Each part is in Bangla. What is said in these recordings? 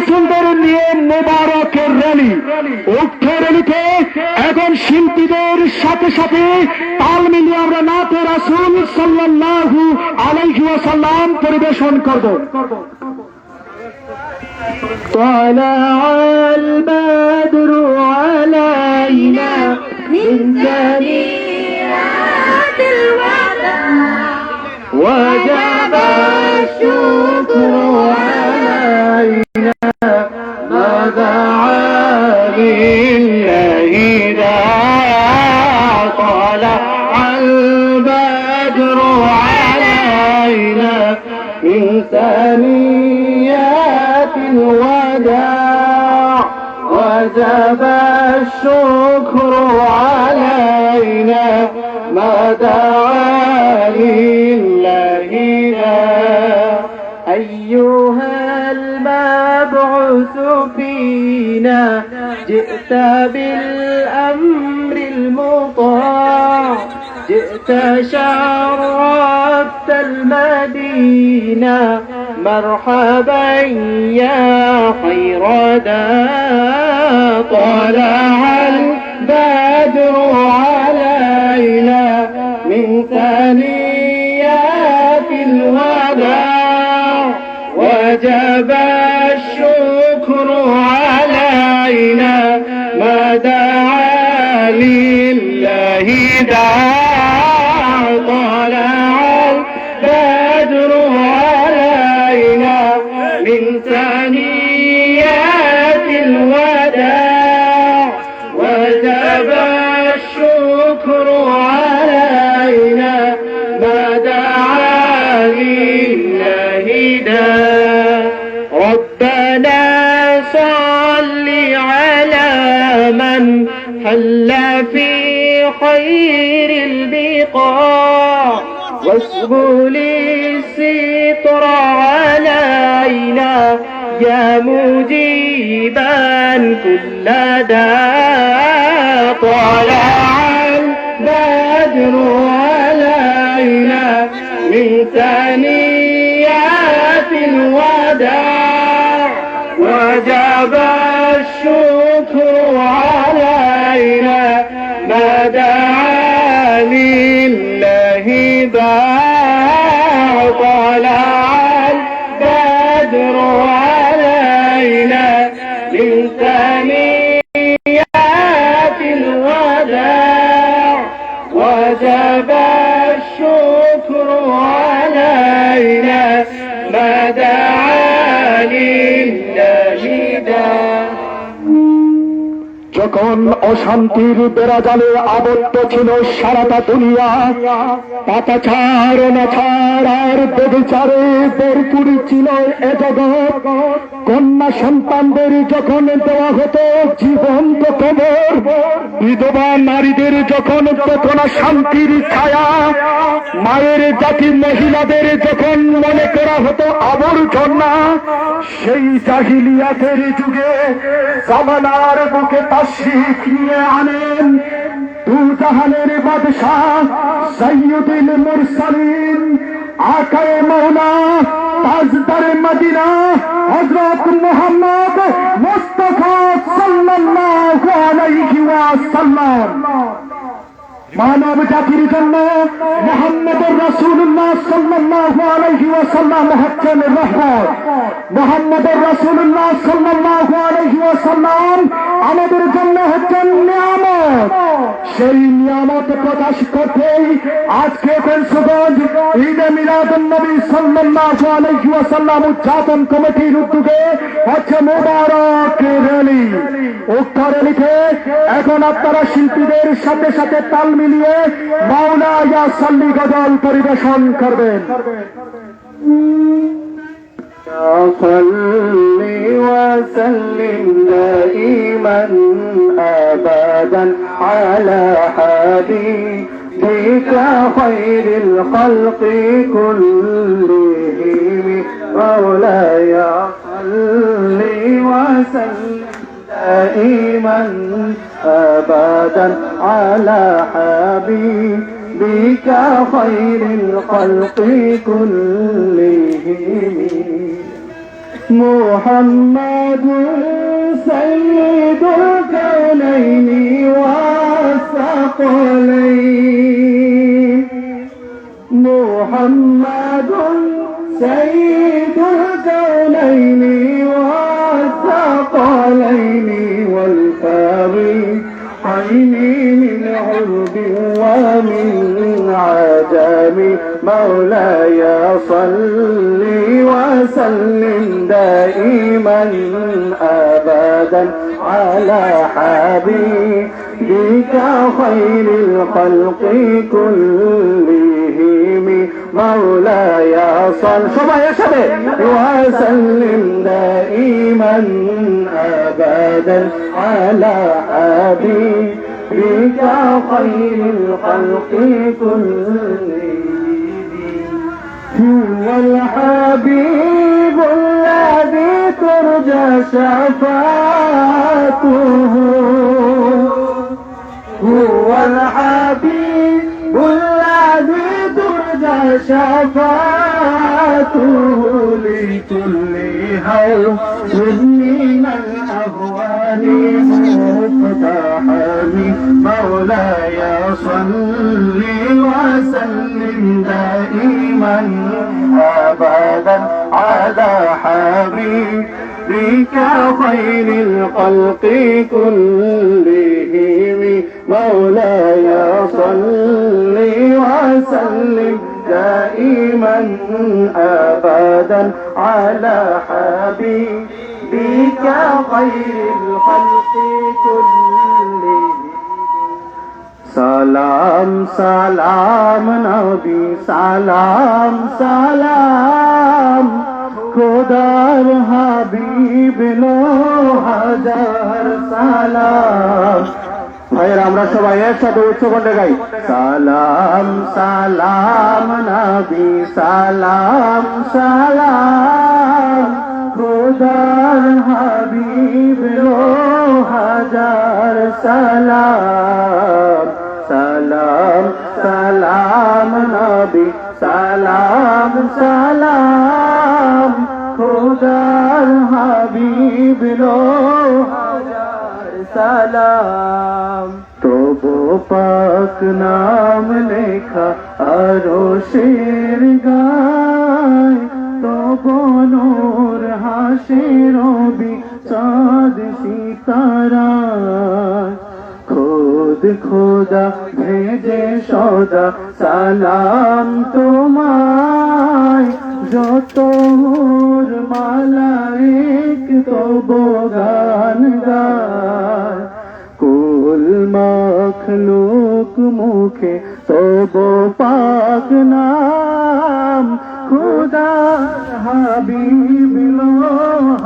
রাসূলদের নিয়ে মোবারকের র্যালি। উক্ত র্যালিতে এখন শিল্পীদের সাথে সাথে তাল মিলিয়ে আমরা নাতে রাসূল সাল্লাল্লাহু আলাইহি ওয়াসাল্লাম পরিবেশন করব। طلع البدر علينا من ثنيات الوداع وجب الشكر علينا ما دعا لله داع. طلع البدر علينا من ثنيات الوداع وجب الشكر علينا ما دعا لله داع. أيها المبعوث فينا جئت بالأمر المطاع جئت شرفت المدينة مرحبا يا خير داع. طلع البدر علينا من ثنيات الوداع وجب الشكر علينا ما دعا لله داع. طلع البدر علينا من ثنيات الوداع وجب الشكر علينا ما دعا لله داع. ربنا صل على من حل في خير البقاع واسهل الستر علينا يا مجيبا كل داع. طلع البدر علينا من ثنيات الوداع وجب الشكر علينا ما دعا لله داع. طلع البدر علينا من ثنيات الوداع وجب الشكر علينا ما دعا لله داع. যখন অশান্তির বেড়াজালে আবদ্ধ ছিল সারাটা দুনিয়া, পাতা ছাড় না ছাড় আর বেবিচারে ভরপুর ছিল এ জগৎ, কন্যা সন্তানদের যখন দেওয়া হতো জীবন্ত কবর, বিধবা নারীদের যখন পেত না শান্তির ছায়া, মায়ের জাতি মহিলাদের যখন মনে করা হতো আবর্জনা, সেই জাহিলিয়াতের যুগে জামানার বুকে তাশরীফ নিয়ে আনেন দু জাহানের বাদশাহ সাইয়্যিদুল মুরসালিন আকায়ে মাওলা তাজদার মদিনা হযরত মুহাম্মদ মুস্তাফা সাল্লাল্লাহু আলাইহি ওয়াসাল্লাম। মানব জাতির জন্য মুহাম্মদুর রাসূলুল্লাহ সাল্লাল্লাহু আলাইহি ওয়াসাল্লাম হচ্ছেন রহমত। মুহাম্মদুর রাসূলুল্লাহ সাল্লাল্লাহু আলাইহি ওয়াসাল্লাম আমাদের জন্য হচ্ছেন নিয়ামত। সেই নিয়ামত প্রকাশ করতেই আজকে ফেরসগঞ্জ ঈদে মিলাদুন নবী সাল্লাল্লাহু আলাইহি ওয়াসাল্লাম উদযাপন কমিটির উদ্যোগে হচ্ছে মোবারক র্যালি। উক্ত র্যালিতে এখন আপনারা শিল্পীদের সাথে সাথে তাল মিলিয়ে মাওলা ইয়া সাল্লি গজল পরিবেশন করবেন। صل وسلم دائما أبدا على حبيبك خير الخلق كلهم مولاي صل وسلم دائما أبدا على حبيبك خير الخلق كلهم محمد سيد الكونين والثقلين محمد سيد الكونين والثقلين والفريقين من عرب ومن عجم مولاي صل وسلم دائما أبدا على حبيبك خير الخلق كلهم مولاي صل وسلم دائما أبدا على حبيبك خير الخلق كلهم هو الحبيب الذي ترجى شفاعته هو الحبيب الذي ترجى شفاعته لكل هول من الأهوال مقتحم مولاي صل وسلم دائما أبدا على حبيبك خير الخلق كلهم مولاي صل وسلم دائما أبدا على حبيبك خير الخلق كلهم سلام سلام نبی سلام سلام خدار হাবিব লো হাজার সালাম ভাইরা আমরা সবাই একসাথে উচ্চকণ্ঠে গাই সালাম সালাম নবী সালাম সালাম খোদার হাবিব লো হাজার সালাম সালাম সালাম নবী সালাম সালাম খোদার হাবিব লো হাজার সালাম তবু পাক নাম লেখা আরো শের গায় তবু নূর হাসে রবি চাঁদ সিতারা खुद खुदा भेजे सौदा सालाम তোমায় যত নূর মালাইক তবু গান গায় কুল মখলুক মুখে তবু পাক নাম খুদা হাবিব লো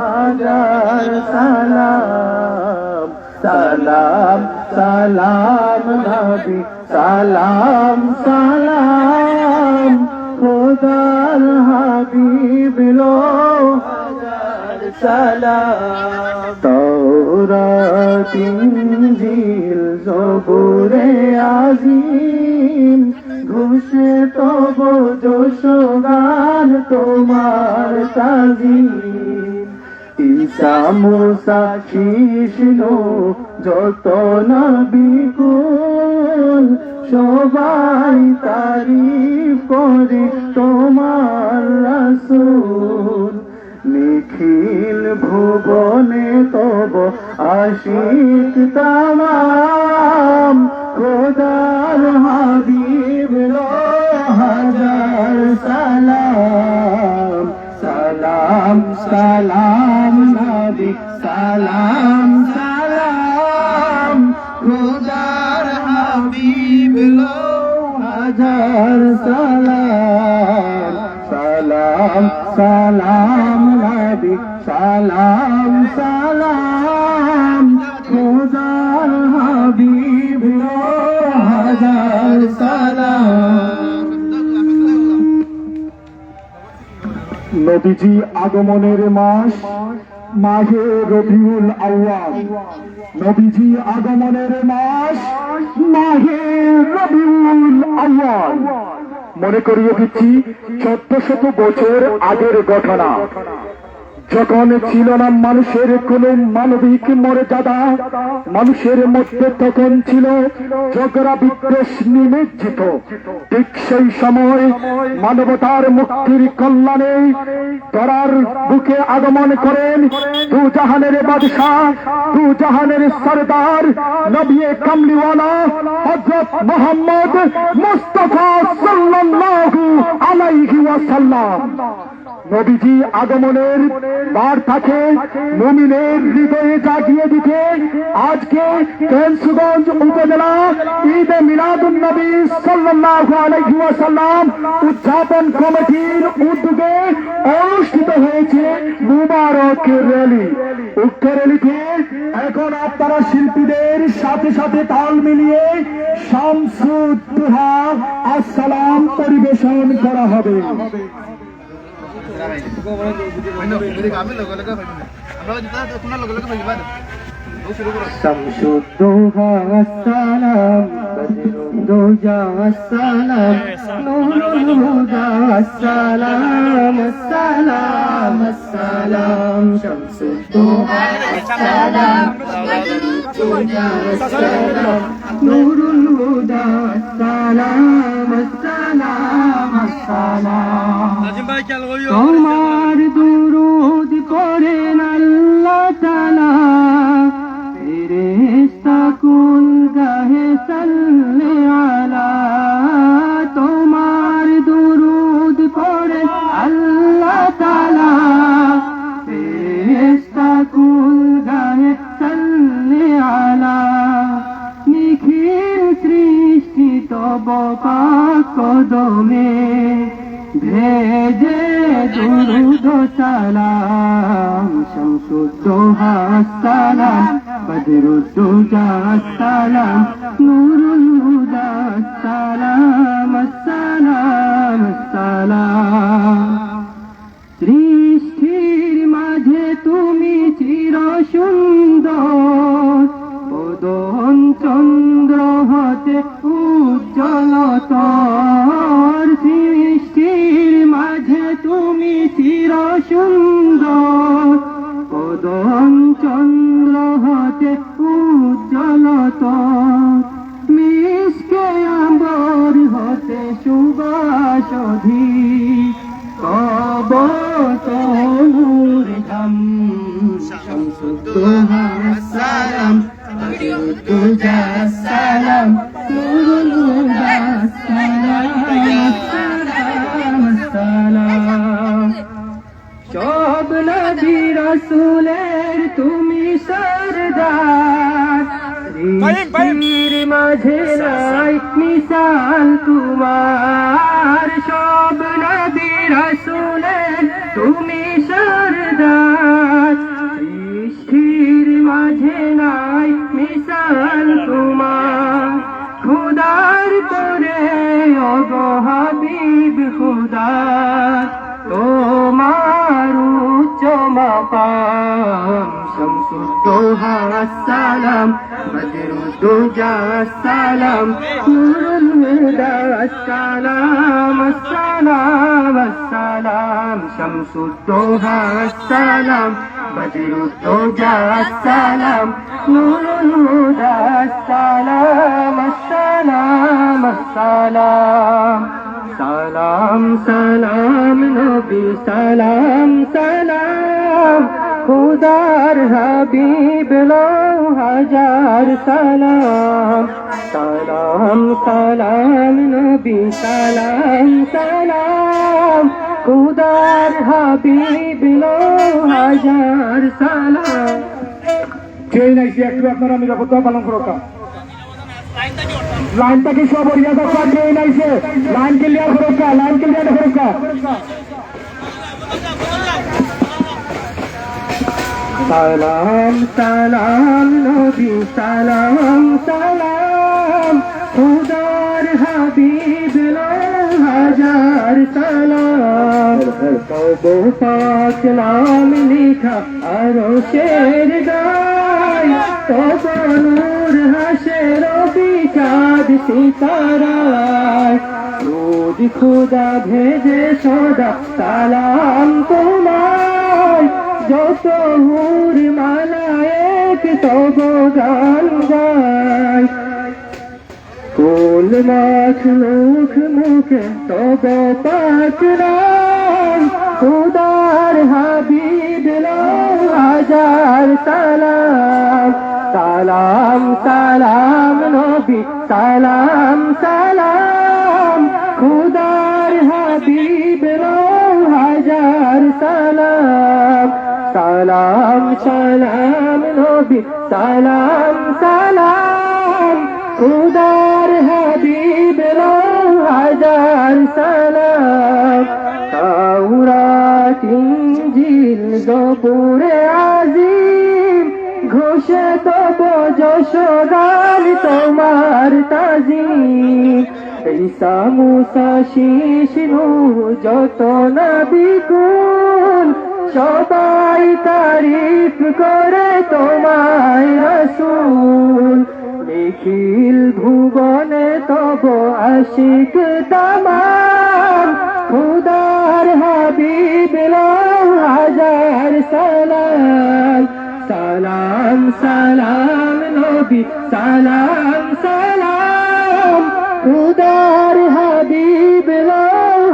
হাজার সালাম সালাম সালাম নবী সালাম সালাম খোদার হাবিব লো হাজার সালাম তাওরাত ইনজিল জবুরে আজিম ঘোষে তব যশ গান তোমার তাজিম ঈসা মুসা শিষ্ণু যত নবী কুল সবাই তারিফ করে তোমার রাসূল নিখিল ভুবনে তব আশিক তামাম খোদার হাবিব লো হাজার সালাম সালাম সালাম নবী সালাম সালাম খোদার হাবিব লো হাজার সালাম সালাম সালাম নবী সালাম সালাম খোদার হাবিব লো হাজার সালাম নবীজি আগমনের মাস মাহে রবিউল আউয়াল নবীজি আগমনের মাস মাহে রবিউল আউয়াল মনে করিয়ে দিচ্ছি 1400 বছর আগের ঘটনা যখন ছিল না মানুষের কোন মানবিক মর্যাদা, মানুষের মধ্যে তখন ছিল ঝগড়া বিদ্বেষ নিমজ্জিত। ঠিক সেই সময় মানবতার মুক্তির কল্যাণে ধরার বুকে আগমন করেন দু জাহানের বাদশাহ, দু জাহানের সরদার, নবী কামলিওয়ালা হযরত মুহাম্মদ মুস্তাফা সাল্লাল্লাহু আলাইহি ওয়াসাল্লাম। নবীজি আগমনের বার্তাকে মুমিনের হৃদয়ে জাগিয়ে দিতে আজকে কেন্সগঞ্জ উপজেলা ঈদে মিলাদুন নবী সাল্লাল্লাহু আলাইহি ওয়াসাল্লাম উদযাপন কমিটির উদ্যোগে অনুষ্ঠিত হয়েছে মুবারক র্যালি। উক্ত র্যালিতে এখন আপনারা শিল্পীদের সাথে সাথে তাল মিলিয়ে শামসুদ্দোহা আসসালাম পরিবেশন করা হবে। শামসুদ্দোহা আসসালাম, বদরুদ্দোজা আসসালাম, নূরুল হুদা আসসালাম, আসসালাম আসসালাম। শামসুদ্দোহা আসসালাম, বদরুদ্দোজা আসসালাম, নূরুল হুদা আসসালাম, আসসালাম আসসালাম। তোমার দুরূদ পড়েন আল্লাহ তাআলা, ফেরেশতা কুল গাহে সাল্লে আলা। তোমার দুরূদ পড়েন আল্লাহ তাআলা, ফেরেশতা কুল গাহে সাল্লে আলা। নিখিল সৃষ্টি তব পাক কদমে ভেজে দুরূদ সালাম। শামসুদ্দোহা আসসালাম, বদরুদ্দোজা আসসালাম, নূরুল হুদা আসসালাম, আসসালাম আসসালাম। সৃষ্টির মাঝে তুমি চির সুন্দর, বদন চন্দ্র হতে উজ্জ্বলতর। সৃষ্টির মাঝে তুমি চির সুন্দর, বদন চন্দ্র হতে উজ্জ্বলতর। মিশকে আম্বর হতে সুবাস অধিক, কব তনুর ধাম। শামসুদ্দোহা আসসালাম, বদরুদ্দোজা আসসালাম, নূরুল হুদা আসসালাম, আসসালাম আসসালাম। সব নবী রাসূলের তুমি সরদার, সৃষ্টির মাঝে নাই মিসাল তোমার। সব নবী রাসূলের তুমি সরদার, সৃষ্টির মাঝে নাই মিসাল তোমার। খুদার করে ওগো হাবিব খুদার, তোমার উচ্চ মাকাম। শামসুদ্দোহা আসসালাম, বদরুদ্দোজা আসসালাম, নূরুল হুদা আসসালাম, আসসালাম আসসালাম। শামসুদ্দোহা আসসালাম, বদরুদ্দোজা আসসালাম, নূরুল হুদা আসসালাম, আসসালাম আসসালাম। সালাম সালাম নবী সালাম সালাম, খুদার হাবিব লো হাজার সালাম। সালাম সালাম নবী সালাম সালাম, খুদার হাবিব লো হাজার সালাম। সেই নাইছে একটু আপনারা নিরাপত্তা পালন করো। লাইনটাকে সব ইয়াদা পাঠিয়ে নাইছে, লাইন ক্লিয়ার করো, লাইন ক্লিয়ার করো। সালাম সালাম নবী সালাম সালাম, খুদার হাবিব লো হাজার সালাম। তব পাক নাম লিখা আরশের গায়, তব নূর হাসে রবি চাঁদ সিতারায়। রোজ খুদা ভেজে সদা সালাম তোমায়, যত হুর মালায়েক তব গান গায় ফুল মাখ মুখ মুখে তব পাক নাম খুদার হাবিব লো হাজার সালাম সালাম সালাম নবী সালাম সালাম খুদার হাবিব লো হাজার সালাম সালাম সালাম নবী সালাম সালাম খুদার হাবিব লো হাজার সালাম তাওরাত ইনজিল জবুরে আযীম ঘোষে তব যশ গান তোমার তাজিম ঈসা মুসা শীষ নূহ যত নবী কুল সবাই তারিফ করে তোমায় রাসূল নিখিল ভুবনে তব আশিক তামাম খুদার হাবিব লো হাজার সালাম সালাম সালাম নবী সালাম সালাম খুদার হাবিব লো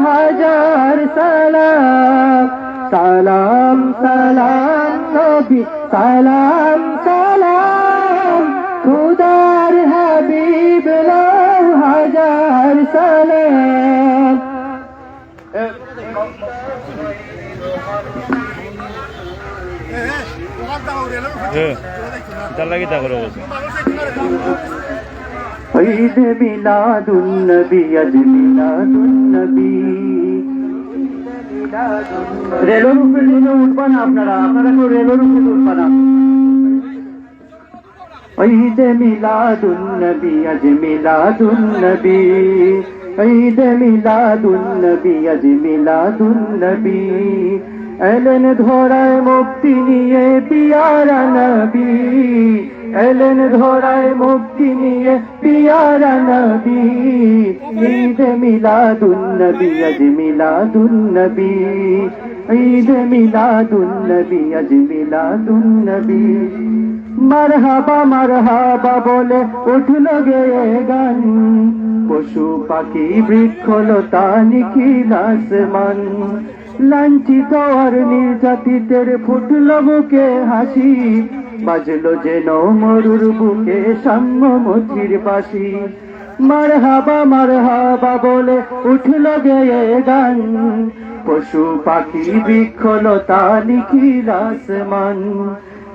হাজার সালাম সালাম সালাম নবী সালাম সালাম খুদার হাবিব লো হাজার সালাম ঈদ মিলাদুন নবী আজ মিলাদুন নবী রেলের উপরে উঠবা না আপনারা কেউ রেলের উপরে উঠবা না ঈদ মিলাদুন নবী আজ মিলাদুন নবী ঈদ মিলাদুন নবী আজ মিলাদুন নবী এলেন ধরায় মুক্তি নিয়ে পিয়ারা নবী এলেন ধরায় মুক্তি নিয়ে পিয়ারা নবী ঈদ মিলাদুন নবী আজ মিলাদুন নবী ঈদ মিলাদুন নবী আজ মিলাদুন নবী মারহাবা মারহাবা বলে উঠল গেয়ে গান পশু পাখি বৃক্ষলতা নিখিল আসমান লাঞ্ছিত আর নির্যাতিতের ফুটল বুকে হাসি বাজলো যেন মরুর বুকে সাম্যমতির বাঁশি মারহাবা বলে উঠল গেয়ে গান পশু পাখি বৃক্ষলতা নিখিল আসমান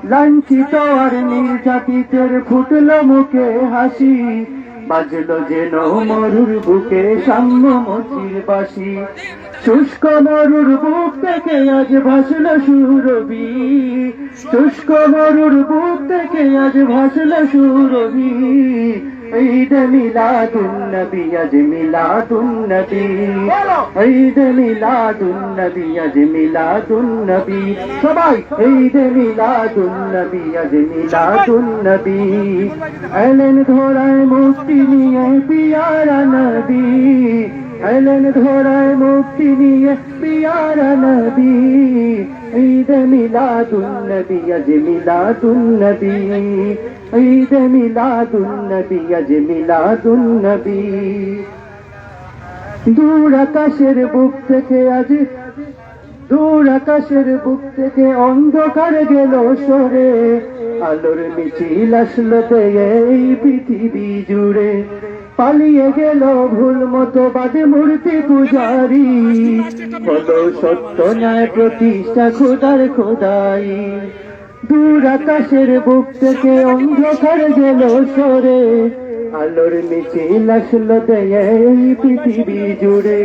লাঞ্ছিত আর নির্যাতিতের ফুটল মুখে হাসি বাজলো যেন মরুর বুকে সাম্যমতির বাঁশি শুষ্ক মরুর বুক থেকে আজ ভাসল সুরভি শুষ্ক মরুর বুক থেকে আজ ভাসল সুরভি ঈদ মিলাদুন নবী আজ মিলাদুন নবী ঈদ মিলাদুন নবী আজ মিলাদুন নবী সবাই ঈদ মিলাদুন নবী আজ মিলাদুন নবী এলেন ধরায় মুক্তি নিয়ে পিয়ারা নবী এলেন ধরায় মুক্তি নিয়ে পিয়ারা নবী ঈদ মিলাদুন নবী আজ মিলাদুন নবী ঈদ মিলাদুন নবী আজ মিলাদুন নবী দূর আকাশের বুক থেকে আজ দূর আকাশের বুক থেকে অন্ধকার গেল সরে আলোর মিছিল আসলো এই পৃথিবী জুড়ে পালিয়ে গেল ভুল মতো বাদে মূর্তি পূজারি বলো সত্য ন্যায় প্রতিষ্ঠা খোদার খোদাই দূর আকাশের বুক থেকে অন্ধকার গেল সরে আলোর মিছিল আসলো এই পৃথিবী জুড়ে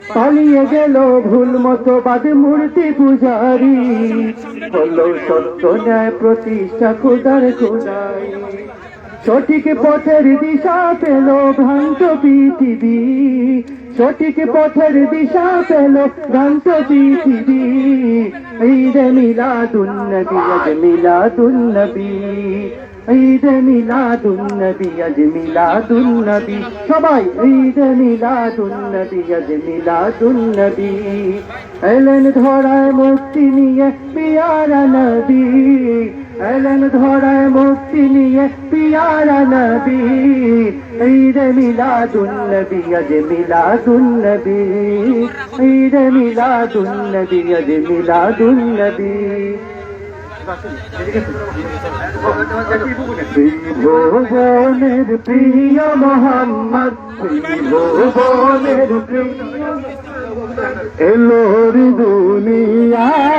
পালিয়ে গেল ভুল মতো বাদে মূর্তি পূজারি বলো সত্য ন্যায় প্রতিষ্ঠা খোদার খোদাই সঠিক পথের দিশা পেল ভ্রান্ত পৃথিবী সঠিক পথের দিশা পেল ভ্রান্ত পৃথিবী ঈদ মিলাদুন নবী আজ মিলাদুন নবী ঈদ মিলাদুন নবী আজ মিলাদুন নবী সবাই ঈদ মিলাদুন নবী আজ মিলাদুন নবী এলেন ধরায় মুক্তি নিয়ে পিয়ারা নবী এলেন ধরায় মুক্তি নিয়ে পিয়ারা নবী ঈদ মিলাদুন নবী আজ মিলাদুন নবী ঈদ মিলাদুন নবী আজ মিলাদুন নবী ত্রিভুবনের প্রিয় মোহাম্মদ ত্রিভুবনের প্রিয় এলোর দুনিয়ায়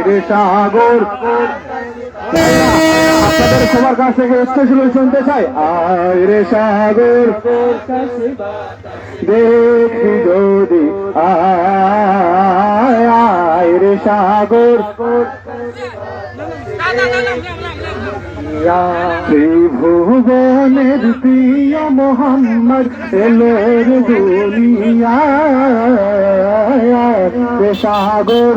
রে সাগর আপনাদের সবার কাছ থেকে স্পেশাল শুনতে চাই আয় রে সাগর দেখি যদি আয় রে সাগর ত্রিভুবনের প্রিয় মোহাম্মদ এলোর দুনিয়ায় রে সাগর